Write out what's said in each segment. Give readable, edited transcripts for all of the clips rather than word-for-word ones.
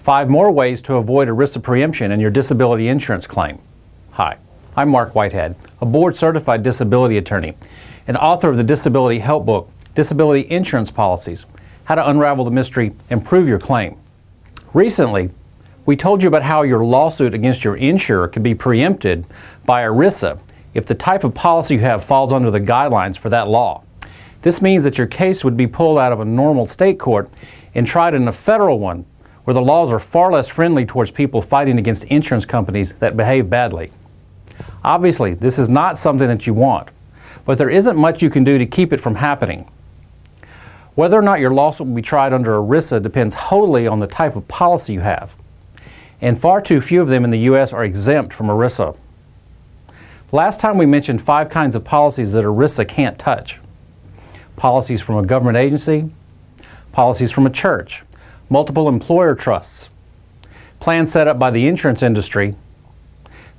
5 more ways to avoid ERISA preemption in your disability insurance claim. Hi, I'm Mark Whitehead, a board-certified disability attorney and author of the Disability Help Book, Disability Insurance Policies, How to Unravel the Mystery and Prove Your Claim. Recently, we told you about how your lawsuit against your insurer could be preempted by ERISA if the type of policy you have falls under the guidelines for that law. This means that your case would be pulled out of a normal state court and tried in a federal one where the laws are far less friendly towards people fighting against insurance companies that behave badly. Obviously, this is not something that you want, but there isn't much you can do to keep it from happening. Whether or not your lawsuit will be tried under ERISA depends wholly on the type of policy you have, and far too few of them in the U.S. are exempt from ERISA. Last time we mentioned 5 kinds of policies that ERISA can't touch. Policies from a government agency, policies from a church, multiple employer trusts, plans set up by the insurance industry,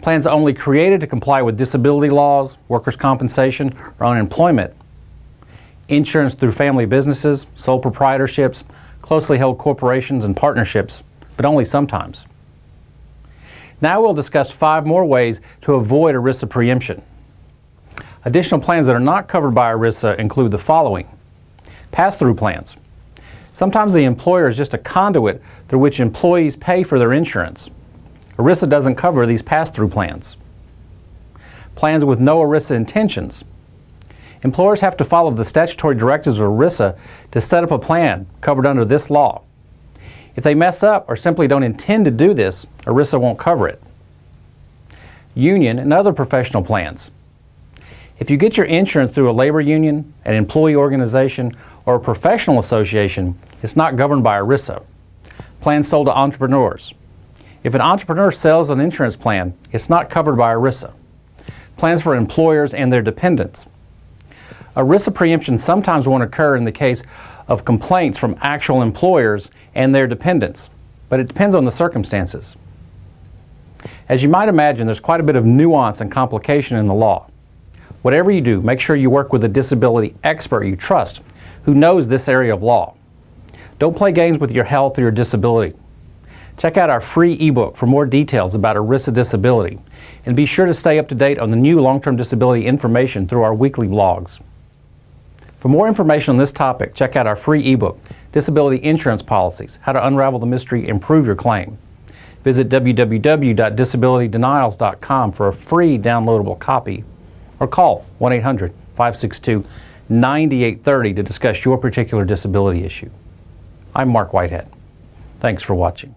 plans only created to comply with disability laws, workers' compensation, or unemployment, insurance through family businesses, sole proprietorships, closely held corporations and partnerships, but only sometimes. Now we'll discuss 5 more ways to avoid ERISA preemption. Additional plans that are not covered by ERISA include the following. Pass-through plans. Sometimes the employer is just a conduit through which employees pay for their insurance. ERISA doesn't cover these pass-through plans. Plans with no ERISA intentions. Employers have to follow the statutory directives of ERISA to set up a plan covered under this law. If they mess up or simply don't intend to do this, ERISA won't cover it. Union and other professional plans. If you get your insurance through a labor union, an employee organization, or a professional association, it's not governed by ERISA. Plans sold to entrepreneurs. If an entrepreneur sells an insurance plan, it's not covered by ERISA. Plans for employers and their dependents. ERISA preemption sometimes won't occur in the case of complaints from actual employers and their dependents, but it depends on the circumstances. As you might imagine, there's quite a bit of nuance and complication in the law. Whatever you do, make sure you work with a disability expert you trust who knows this area of law. Don't play games with your health or your disability. Check out our free ebook for more details about ERISA disability, and be sure to stay up to date on the new long-term disability information through our weekly blogs. For more information on this topic, check out our free ebook, Disability Insurance Policies, How to Unravel the Mystery and Prove Your Claim. Visit www.disabilitydenials.com for a free downloadable copy, or call 1-800-562-9830 to discuss your particular disability issue. I'm Mark Whitehead. Thanks for watching.